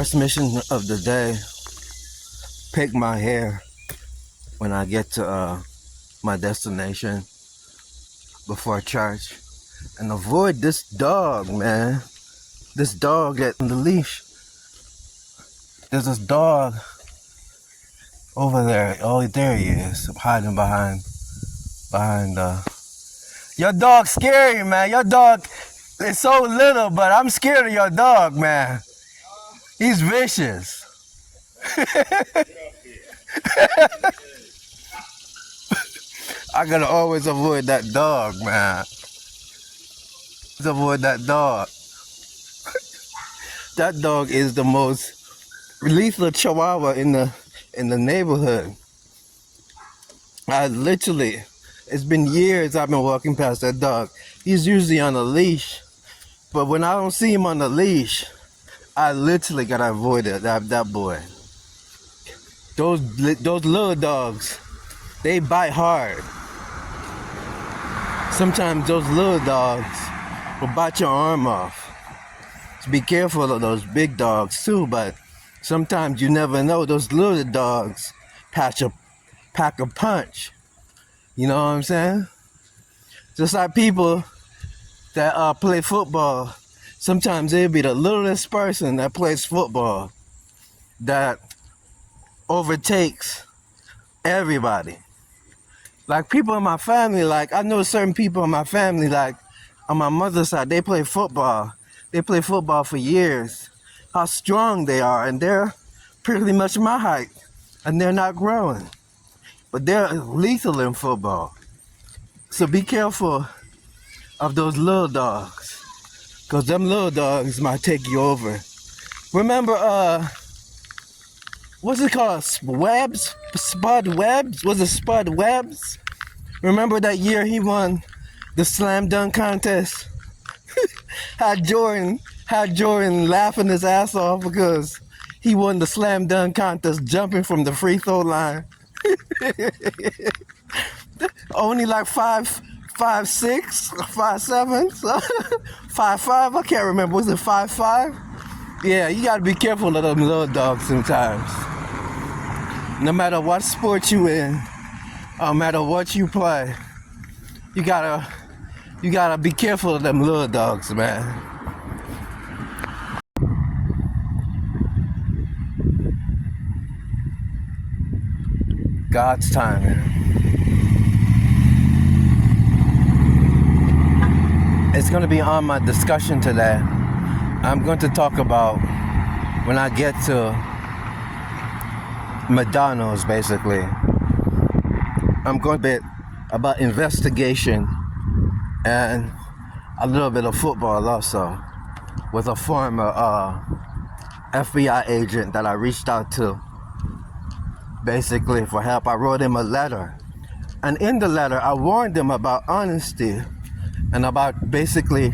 First mission of the day, pick my hair when I get to my destination before church. And avoid this dog, man. This dog on the leash. There's this dog over there. Oh, there he is, hiding behind. Your dog's scary, man. Your dog is so little, but I'm scared of your dog, man. He's vicious. I gotta always avoid that dog, man. Avoid that dog. That dog is the most lethal chihuahua in the neighborhood. It's been years I've been walking past that dog. He's usually on a leash, but when I don't see him on the leash, I literally gotta avoid it. That boy. Those little dogs, they bite hard. Sometimes those little dogs will bite your arm off. So be careful of those big dogs too, but sometimes you never know. Those little dogs pack a punch. You know what I'm saying? Just like people that play football, sometimes they'll be the littlest person that plays football that overtakes everybody. Like people in my family, like I know certain people in my family, like on my mother's side, they play football. They play football for years. How strong they are, and they're pretty much my height, and they're not growing. But they're lethal in football. So be careful of those little dogs, because them little dogs might take you over. Remember, what's it called? Spud Webbs? Was it Spud Webbs? Remember that year he won the slam dunk contest? had Jordan laughing his ass off because he won the slam dunk contest jumping from the free throw line. Only like 5'6", 5'7", 5'5", I can't remember. Was it 5'5"? Yeah, you gotta be careful of them little dogs sometimes. No matter what sport you in, no matter what you play, you gotta be careful of them little dogs, man. God's timing. It's going to be on my discussion today. I'm going to talk about when I get to McDonald's, basically. I'm going to be about investigation and a little bit of football also, with a former FBI agent that I reached out to basically for help. I wrote him a letter, and in the letter I warned him about honesty and about basically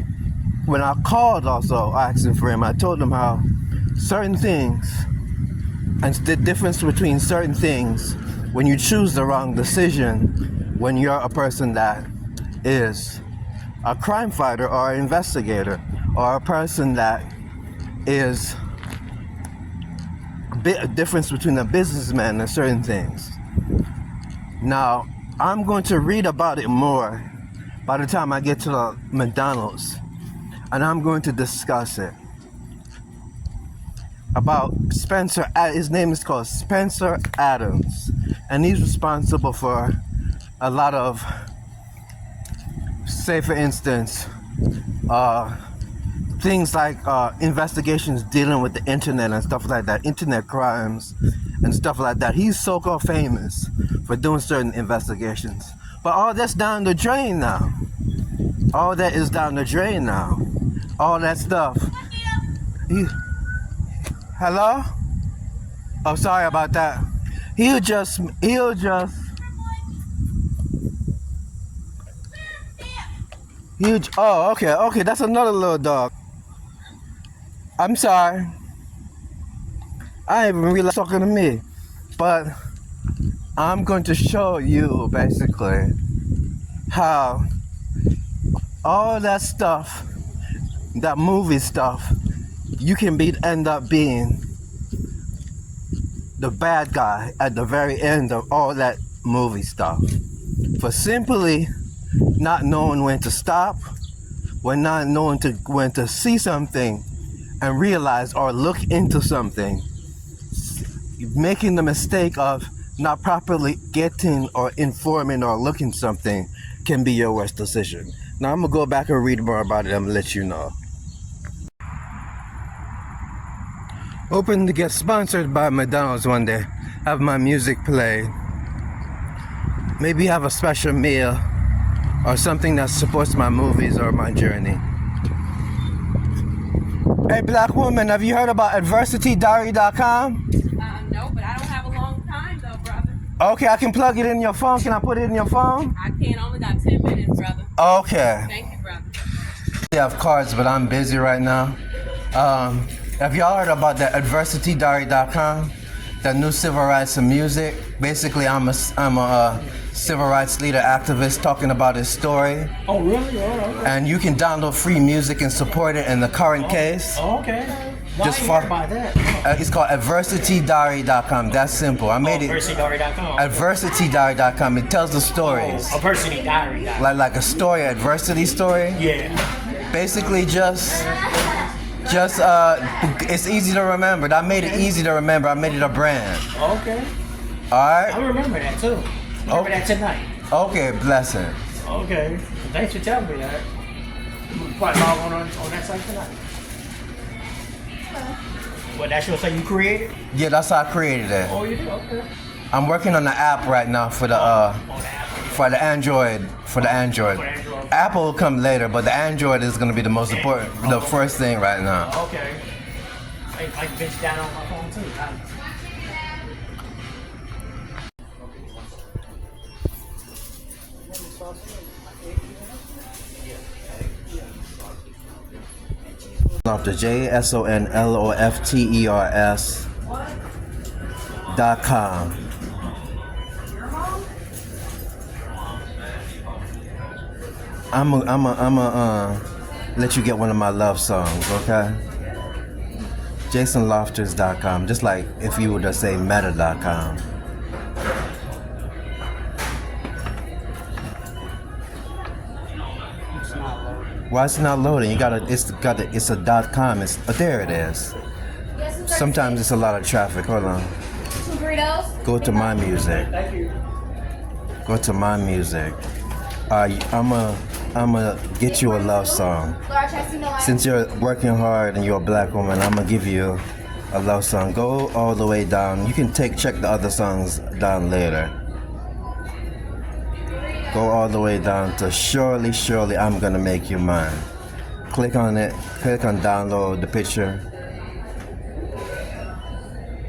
when I called also asking for him, I told him how certain things and the difference between certain things when you choose the wrong decision when you're a person that is a crime fighter or an investigator, or a person that is a difference between a businessman and certain things. Now, I'm going to read about it more by the time I get to the McDonald's, and I'm going to discuss it. About Spencer, his name is called Spencer Adams, and he's responsible for a lot of, say for instance, things like investigations dealing with the internet and stuff like that, internet crimes and stuff like that. He's so-called famous for doing certain investigations. But all that's down the drain now. All that is down the drain now. All that stuff. Hello? Oh, sorry about that. He'll just oh, okay, that's another little dog. I'm sorry. I ain't even realized talking to me. But I'm going to show you basically how all that stuff, that movie stuff, you can end up being the bad guy at the very end of all that movie stuff. For simply not knowing when to stop, when not knowing when to see something and realize or look into something, making the mistake of not properly getting or informing or looking something can be your worst decision. Now I'm gonna go back and read more about it and let you know. Hoping to get sponsored by McDonald's one day. Have my music played. Maybe have a special meal or something that supports my movies or my journey. Hey, black woman, have you heard about adversitydiary.com? No, but I don't have a long time though, brother. Okay, I can plug it in your phone. Can I put it in your phone? I can't. Only got 10 minutes, brother. Okay. Thank you, brother. I have cards, but I'm busy right now. Have y'all heard about the adversitydiary.com? The new civil rights and music. Basically, I'm a civil rights leader activist talking about his story. Oh, really? Oh, okay. And you can download free music and support it in the current case. Oh, okay. Why Just you for heard about that? it's called adversitydiary.com. That's simple. I made it. Adversitydiary.com. Adversitydiary.com. It tells the stories. Adversitydiary.com. Like a story, adversity story. Yeah. Basically, just it's easy to remember. I made it easy to remember. I made it a brand. Okay. All right. I remember that too. Remember that tonight. Okay, blessing. Okay. Thanks for telling me that. You probably log on that site tonight. What, that's your site you created? Yeah, that's how I created it. Oh, you did? Okay. I'm working on the app right now for the Android. For the Android. Apple will come later, but the Android is gonna be the most important, the first thing right now. Okay. I bitch down on my phone too. Lofter, JSONLOFTERS.com. I'm a let you get one of my love songs, okay? JasonLofters.com, just like if you were to say Meta.com. Why it's not loading? It's a .com. There it is. Sometimes it's a lot of traffic. Hold on. Some burritos. Go to my music. Go to my music. I'ma get you a love song. Since you're working hard and you're a black woman, I'ma give you a love song. Go all the way down. You can check the other songs down later. Go all the way down to Surely, Surely I'm Gonna Make You Mine. Click on it. Click on download the picture.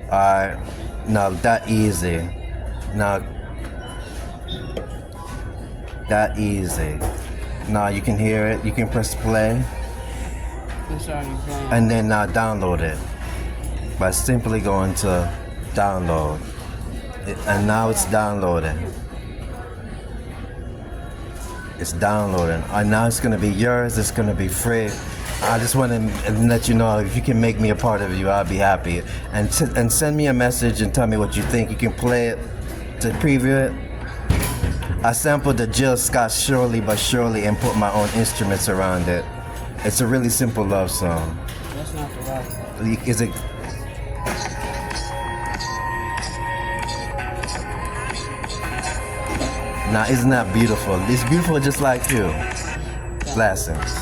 Alright. Now that easy. Now that easy. Now you can hear it. You can press play. And then now download it by simply going to download. And now it's downloading. It's downloading. And now it's gonna be yours. It's gonna be free. I just want to let you know, if you can make me a part of you, I'll be happy. And send me a message and tell me what you think. You can play it to preview it. I sampled the Jill Scott Surely But Surely and put my own instruments around it. It's a really simple love song. That's not the right. Is it? Now, isn't that beautiful? It's beautiful just like you. Blessings.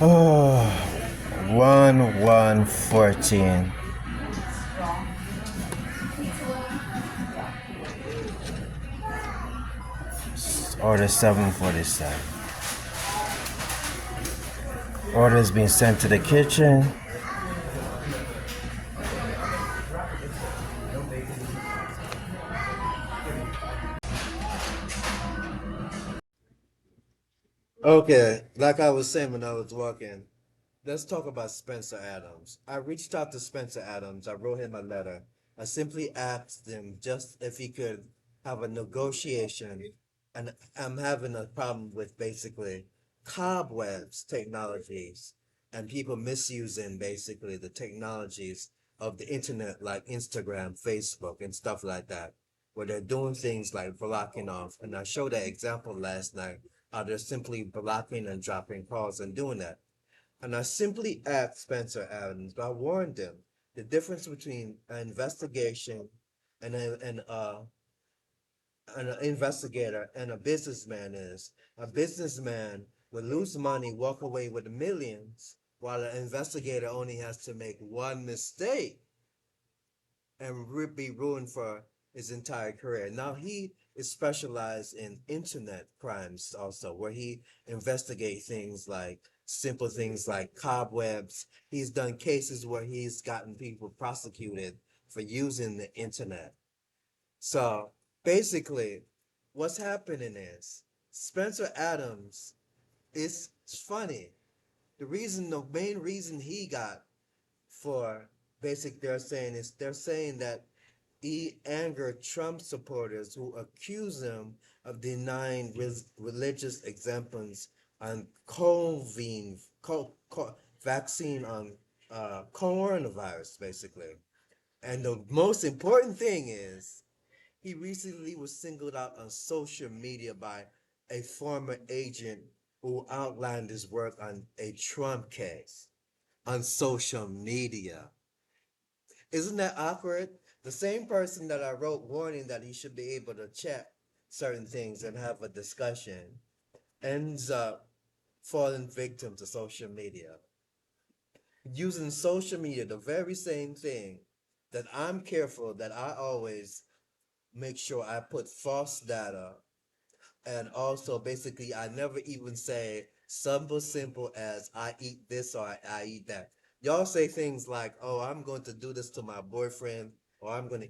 Oh, 1-1-14. Order 747. Order is being sent to the kitchen. Okay, like I was saying when I was walking, let's talk about Spencer Adams. I reached out to Spencer Adams. I wrote him a letter. I simply asked him just if he could have a negotiation, and I'm having a problem with basically cobwebs technologies and people misusing basically the technologies of the internet like Instagram, Facebook, and stuff like that, where they're doing things like blocking off. And I showed that example last night how they're simply blocking and dropping calls and doing that. And I simply asked Spencer Adams, but I warned him the difference between an investigation and an investigator and a businessman is a businessman will lose money, walk away with millions, while an investigator only has to make one mistake and be ruined for his entire career. Now he is specialized in internet crimes also, where he investigates things like simple things like cobwebs. He's done cases where he's gotten people prosecuted for using the internet. So basically, what's happening is Spencer Adams is funny. The main reason he got for they're saying that he angered Trump supporters who accuse him of denying religious exemptions on vaccine on coronavirus, basically. And the most important thing is he recently was singled out on social media by a former agent who outlined his work on a Trump case on social media. Isn't that awkward? The same person that I wrote warning that he should be able to check certain things and have a discussion ends up falling victim to social media. Using social media, the very same thing that I'm careful that I always make sure I put false data. And also, basically, I never even say simple as I eat this or I eat that. Y'all say things like, "Oh, I'm going to do this to my boyfriend," or "I'm going to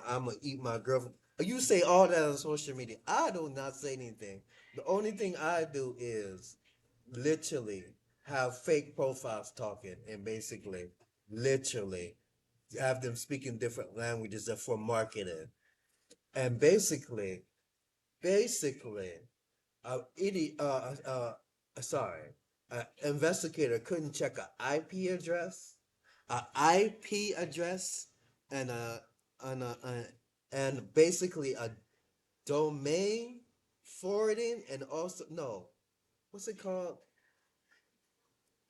I'm gonna eat my girlfriend." You say all that on social media. I do not say anything. The only thing I do is literally have fake profiles talking and basically, literally, have them speaking different languages for marketing. And basically, idiot, sorry, an investigator couldn't check a IP address, and and a, a and basically a domain forwarding, and also no, what's it called?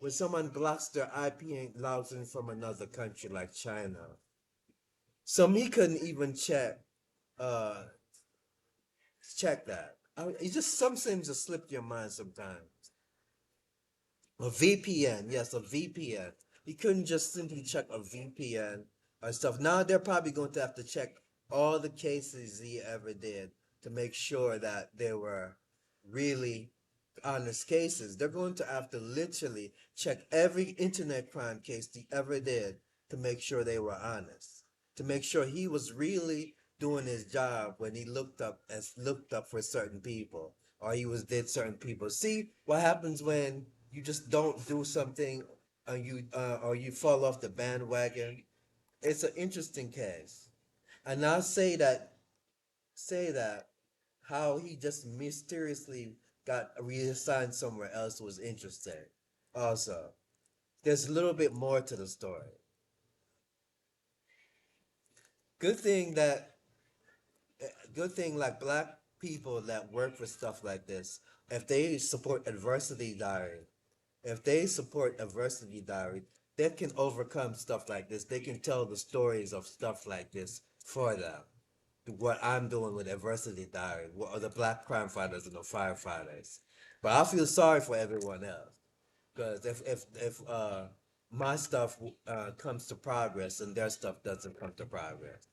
When someone blocks their IP and logs in from another country like China. So me couldn't even uh check that. It just some things just slip your mind sometimes. A VPN, yes, a VPN. You couldn't just simply check a VPN or stuff. Now they're probably going to have to check all the cases he ever did to make sure that they were really honest cases. They're going to have to literally check every internet crime case he ever did to make sure they were honest. To make sure he was really doing his job when he looked up for certain people or he was did certain people. See what happens when you just don't do something or you fall off the bandwagon. It's an interesting case. And I'll say that how he just mysteriously got reassigned somewhere else was interesting. Also, there's a little bit more to the story. Good thing that good thing like black people that work for stuff like this, if they support adversity diary, they can overcome stuff like this. They can tell the stories of stuff like this for them. What I'm doing with adversity diary, what are the black crime fighters and the firefighters. But I feel sorry for everyone else. Because if my stuff comes to progress and their stuff doesn't come to progress.